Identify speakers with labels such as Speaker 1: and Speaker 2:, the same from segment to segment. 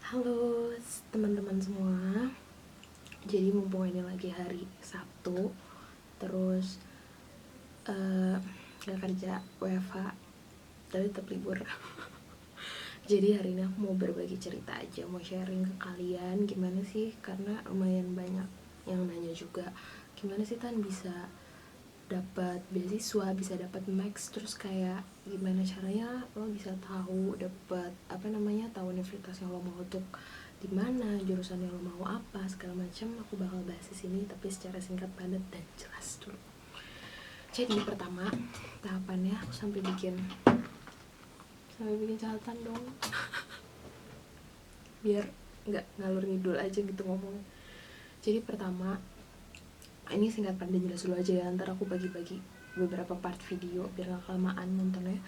Speaker 1: Halo teman-teman semua. Jadi mumpung ini lagi hari Sabtu, terus gak kerja WFH, tapi tetap libur. Jadi hari ini aku mau berbagi cerita aja, mau sharing ke kalian gimana sih, karena lumayan banyak yang nanya juga, gimana sih Tan bisa dapat beasiswa, bisa dapat max, terus kayak gimana caranya lo bisa tahu dapat tahu universitas yang lo mau untuk di mana, jurusan yang lo mau apa, segala macam. Aku bakal bahas di sini tapi secara singkat, padat, dan jelas dulu. Jadi pertama tahapannya aku sampai bikin catatan dong biar nggak ngalur ngidul aja gitu ngomongnya. Jadi pertama, ini singkat padat jelas dulu aja ya, ntar aku bagi-bagi beberapa part video biar gak kelamaan nontonnya.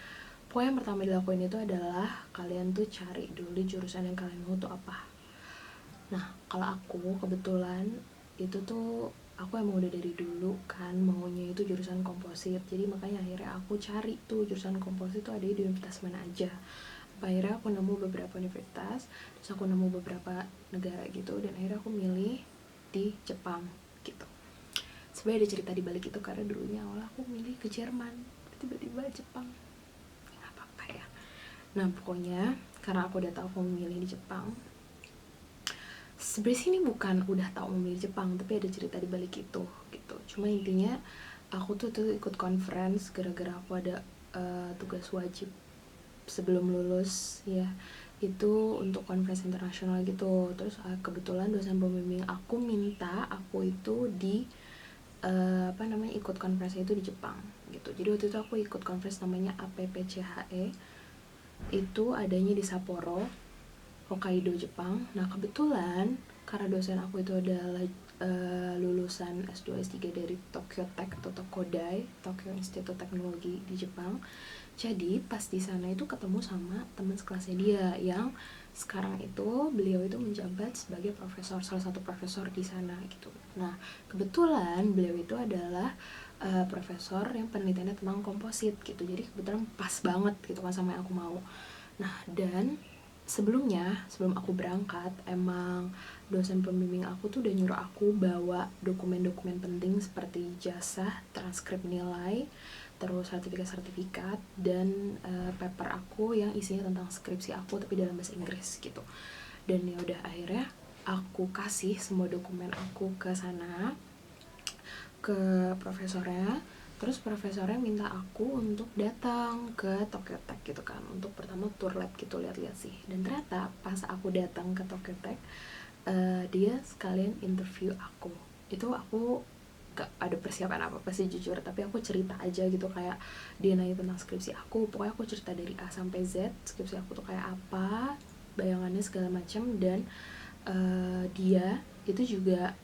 Speaker 1: Pokoknya yang pertama dilakuin itu adalah kalian tuh cari dulu jurusan yang kalian mau tuh apa. Nah kalau aku kebetulan itu tuh aku emang udah dari dulu kan maunya itu jurusan komposit, jadi makanya akhirnya aku cari tuh jurusan komposit tuh ada di universitas mana aja. Akhirnya aku nemu beberapa universitas, terus aku nemu beberapa negara gitu, dan akhirnya aku milih di Jepang gitu. Sebenarnya ada cerita di balik itu, karena dulunya awal aku milih ke Jerman, tiba-tiba Jepang. Nggak apa-apa ya. Nah pokoknya karena aku udah tahu aku memilih di Jepang. Sebenarnya ini bukan udah tahu memilih Jepang, tapi ada cerita di balik itu gitu. Cuma intinya aku tuh ikut conference gara-gara aku ada tugas wajib sebelum lulus ya, itu untuk conference internasional gitu. Terus kebetulan dosen pembimbing aku minta aku itu di ikut conference itu di Jepang gitu. Jadi waktu itu aku ikut conference namanya APPCHE, itu adanya di Sapporo, Hokkaido, Jepang. Nah kebetulan karena dosen aku itu adalah lulusan S2 S3 dari Tokyo Tech atau Tokodai, Tokyo Institute Teknologi di Jepang. Jadi pas di sana itu ketemu sama teman sekelasnya dia yang sekarang itu beliau itu menjabat sebagai profesor, salah satu profesor di sana gitu. Nah kebetulan beliau itu adalah profesor yang penelitiannya tentang komposit gitu. Jadi kebetulan pas banget gitu kan sama yang aku mau. Nah dan sebelum aku berangkat, emang dosen pembimbing aku tuh udah nyuruh aku bawa dokumen-dokumen penting seperti ijazah, transkrip nilai, terus sertifikat-sertifikat, dan paper aku yang isinya tentang skripsi aku tapi dalam bahasa Inggris gitu. Dan ya udah akhirnya aku kasih semua dokumen aku ke sana, ke profesornya. Terus profesornya minta aku untuk datang ke Tokyo Tech gitu kan, untuk pertama tour lab gitu, lihat-lihat sih. Dan ternyata pas aku datang ke Tokyo Tech, dia sekalian interview aku. Itu aku gak ada persiapan apa-apa sih jujur, tapi aku cerita aja gitu, kayak dia nanya tentang skripsi aku. Pokoknya aku cerita dari A sampai Z, skripsi aku tuh kayak apa, bayangannya segala macam. Dan dia itu juga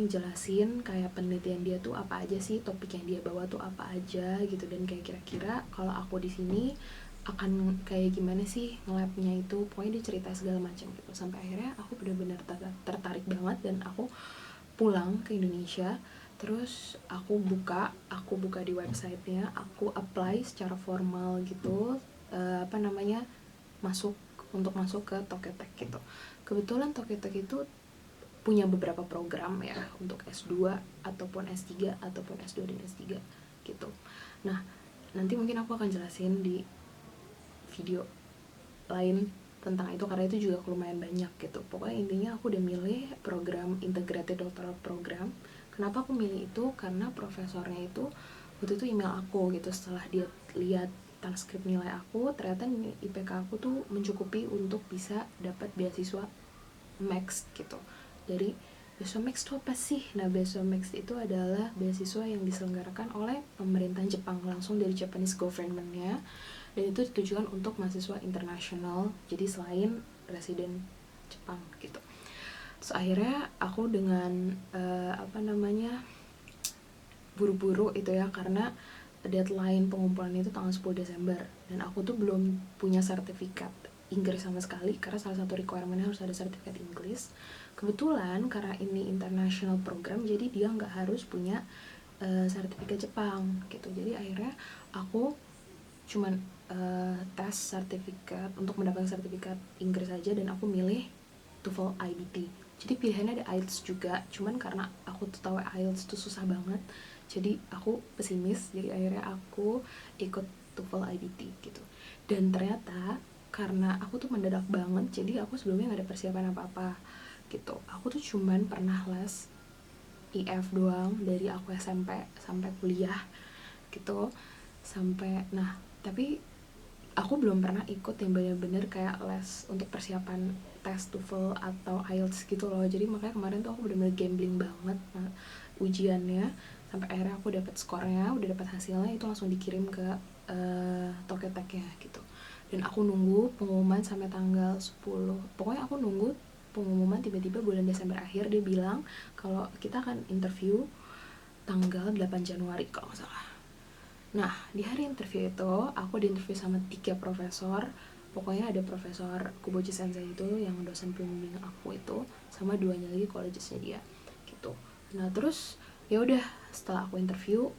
Speaker 1: jelasin kayak penelitian dia tuh apa aja sih, topik yang dia bawa tuh apa aja gitu, dan kayak kira-kira kalau aku di sini akan kayak gimana sih nge-labnya itu. Pokoknya dia cerita segala macam gitu, sampai akhirnya aku benar-benar tertarik banget, dan aku pulang ke Indonesia. Terus aku buka di websitenya, aku apply secara formal gitu, masuk ke Tokyo Tech gitu. Kebetulan Tokyo Tech itu punya beberapa program ya untuk S2 ataupun S3 ataupun S2 dan S3 gitu. Nah, nanti mungkin aku akan jelasin di video lain tentang itu, karena itu juga lumayan banyak gitu. Pokoknya intinya aku udah milih program Integrated Doctoral Program. Kenapa aku milih itu? Karena profesornya itu waktu itu email aku gitu, setelah dia lihat transkrip nilai aku, ternyata IPK aku tuh mencukupi untuk bisa dapat beasiswa Max gitu. Dari beasiswa Max itu apa sih? Nah, beasiswa Max itu adalah beasiswa yang diselenggarakan oleh pemerintahan Jepang langsung dari Japanese government-nya, dan itu ditujukan untuk mahasiswa internasional, jadi selain residen Jepang gitu. Terus akhirnya aku dengan buru-buru itu ya, karena deadline pengumpulan itu tanggal 10 Desember, dan aku tuh belum punya sertifikat Inggris sama sekali, karena salah satu requirement-nya harus ada sertifikat Inggris. Kebetulan karena ini international program, jadi dia nggak harus punya sertifikat Jepang gitu. Jadi akhirnya aku cuman tes sertifikat untuk mendapatkan sertifikat Inggris aja, dan aku milih TOEFL IBT. Jadi pilihannya ada IELTS juga, cuman karena aku tuh tahu IELTS tuh susah banget, jadi aku pesimis, jadi akhirnya aku ikut TOEFL IBT gitu. Dan ternyata karena aku tuh mendadak banget, jadi aku sebelumnya gak ada persiapan apa-apa gitu. Aku tuh cuman pernah les IF doang dari aku SMP sampai kuliah gitu, tapi aku belum pernah ikut yang bener-bener kayak les untuk persiapan tes TOEFL atau IELTS gitu loh. Jadi makanya kemarin tuh aku bener-bener gambling banget ujiannya, sampai akhirnya aku dapat skornya, udah dapat hasilnya, itu langsung dikirim ke Tokyo Tech-nya gitu. Dan aku nunggu pengumuman sampai tanggal 10. Pokoknya aku nunggu pengumuman, tiba-tiba bulan Desember akhir dia bilang kalau kita akan interview tanggal 8 Januari kalau nggak salah. Nah, di hari interview itu aku diinterview sama 3 profesor. Pokoknya ada Profesor Kubochi Sensei itu yang dosen pembimbing aku itu, sama 2-nya lagi collegesnya dia gitu. Nah, terus ya udah, setelah aku interview,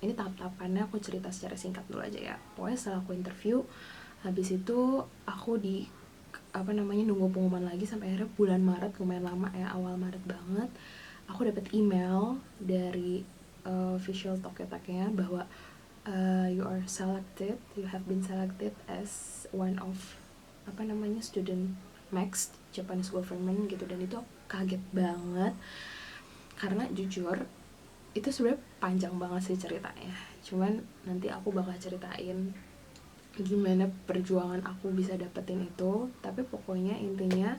Speaker 1: ini tahap-tahapannya aku cerita secara singkat dulu aja ya. Pokoknya setelah aku interview, habis itu aku nunggu pengumuman lagi sampai akhirnya bulan Maret, lumayan lama ya, awal Maret banget, aku dapat email dari official Tokyo Tech-nya bahwa you have been selected as one of student max Japanese government gitu. Dan itu kaget banget karena jujur itu sebenarnya panjang banget sih ceritanya, cuman nanti aku bakal ceritain gimana perjuangan aku bisa dapetin itu. Tapi pokoknya intinya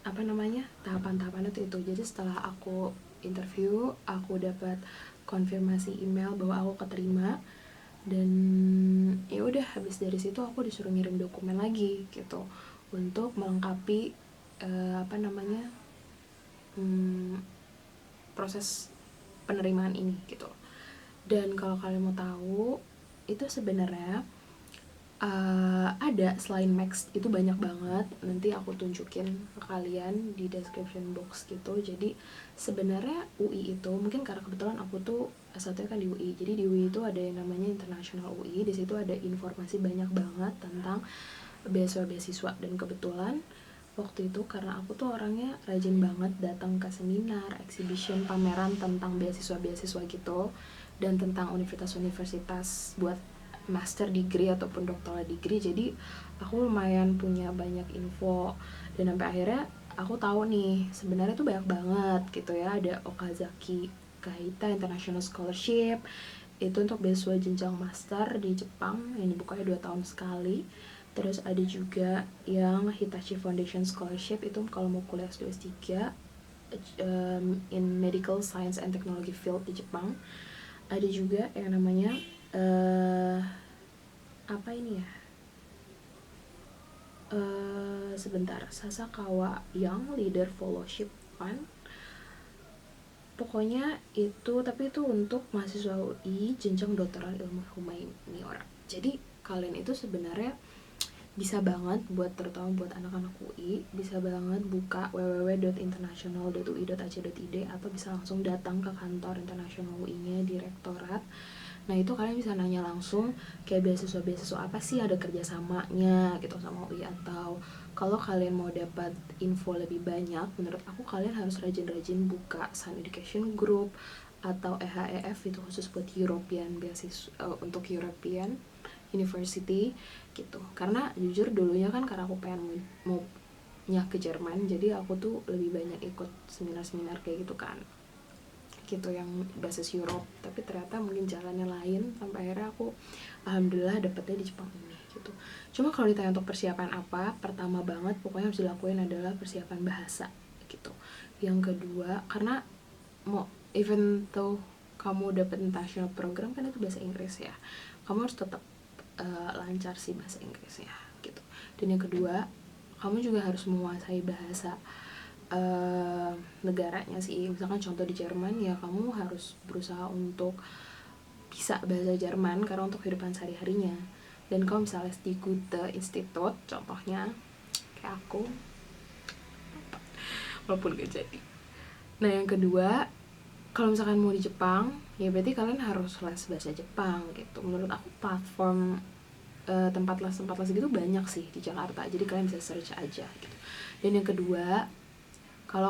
Speaker 1: tahapan-tahapannya itu. Jadi setelah aku interview, aku dapat konfirmasi email bahwa aku keterima, dan ya udah, habis dari situ aku disuruh ngirim dokumen lagi gitu untuk melengkapi proses penerimaan ini gitu. Dan kalau kalian mau tahu, itu sebenarnya ada selain Max itu banyak banget, nanti aku tunjukin ke kalian di description box gitu. Jadi sebenarnya UI itu, mungkin karena kebetulan aku tuh S1 kan di UI, jadi di UI itu ada yang namanya International UI. Di situ ada informasi banyak banget tentang beasiswa-beasiswa, dan kebetulan waktu itu karena aku tuh orangnya rajin banget datang ke seminar, exhibition, pameran tentang beasiswa-beasiswa gitu, dan tentang universitas-universitas buat master degree ataupun doctoral degree. Jadi aku lumayan punya banyak info, dan sampai akhirnya aku tahu nih sebenarnya tuh banyak banget gitu ya. Ada Okazaki Gaita International Scholarship, itu untuk beasiswa jenjang master di Jepang yang dibukanya 2 tahun sekali. Terus ada juga yang Hitachi Foundation Scholarship, itu kalau mau kuliah S2 S3 in medical science and technology field di Jepang. Ada juga yang namanya Sasakawa Young Leader Fellowship Fund. Pokoknya itu, tapi itu untuk mahasiswa UI jenjang doktoral ilmu humaniora. Jadi kalian itu sebenarnya bisa banget terutama buat anak-anak UI, bisa banget buka www.international.ui.ac.id atau bisa langsung datang ke kantor International UI-nya di rektorat. Nah, itu kalian bisa nanya langsung kayak beasiswa apa sih ada kerjasamanya gitu sama UI. Atau kalau kalian mau dapat info lebih banyak, menurut aku kalian harus rajin-rajin buka Sun Education Group atau EHEF, itu khusus buat European beasiswa, untuk European University gitu. Karena jujur dulunya kan karena aku pengen mau ke Jerman, jadi aku tuh lebih banyak ikut seminar-seminar kayak gitu kan, gitu yang basis Europe. Tapi ternyata mungkin jalannya lain, sampai akhirnya aku alhamdulillah dapetnya di Jepang ini gitu. Cuma kalau ditanya untuk persiapan apa, pertama banget pokoknya harus dilakuin adalah persiapan bahasa gitu. Yang kedua, karena mau even though kamu dapet international program kan itu bahasa Inggris ya, kamu harus tetap lancar sih bahasa Inggrisnya gitu. Dan yang kedua, kamu juga harus menguasai bahasa negaranya sih. Misalkan contoh di Jerman, ya kamu harus berusaha untuk bisa bahasa Jerman karena untuk kehidupan sehari-harinya. Dan kalau misalnya di Goethe Institute contohnya kayak aku, walaupun gak jadi. Nah, yang kedua kalau misalkan mau di Jepang ya berarti kalian harus les bahasa Jepang gitu. Menurut aku platform tempat les gitu banyak sih di Jakarta, jadi kalian bisa search aja gitu. Dan yang kedua, kalau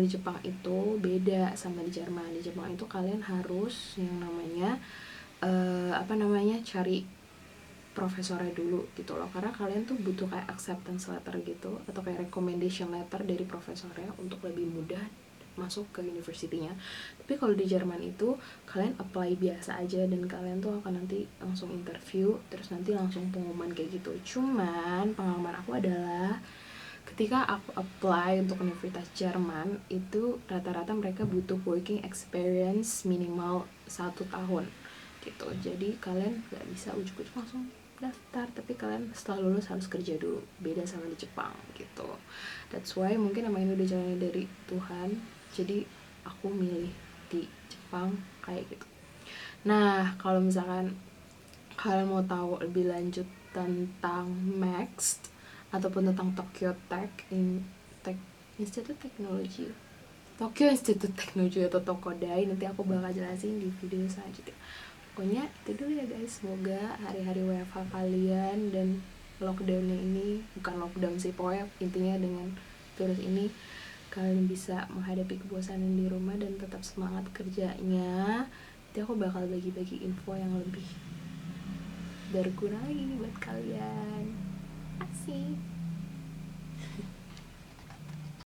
Speaker 1: di Jepang itu beda sama di Jerman. Di Jepang itu kalian harus yang namanya cari profesornya dulu gitu loh, karena kalian tuh butuh kayak acceptance letter gitu atau kayak recommendation letter dari profesornya untuk lebih mudah masuk ke university-nya. Tapi kalau di Jerman itu kalian apply biasa aja dan kalian tuh akan nanti langsung interview, terus nanti langsung pengumuman kayak gitu. Cuman pengalaman aku adalah ketika aku apply untuk Universitas Jerman itu rata-rata mereka butuh working experience minimal 1 tahun gitu. Jadi kalian gak bisa ujuk-ujuk langsung daftar, tapi kalian setelah lulus harus kerja dulu, beda sama di Jepang gitu. That's why mungkin emang ini udah jalannya dari Tuhan, jadi aku milih di Jepang kayak gitu. Nah, kalau misalkan kalian mau tahu lebih lanjut tentang Max ataupun tentang Institute Teknologi, Tokyo Institute Teknologi atau Tokodai, nanti aku bakal jelasin di video selanjutnya. Pokoknya itu dulu ya guys, semoga hari-hari WFH kalian dan lockdownnya ini, bukan lockdown sih, pokoknya intinya dengan virus ini kalian bisa menghadapi kebosanan di rumah dan tetap semangat kerjanya. Nanti aku bakal bagi-bagi info yang lebih berguna lagi buat kalian. Asik.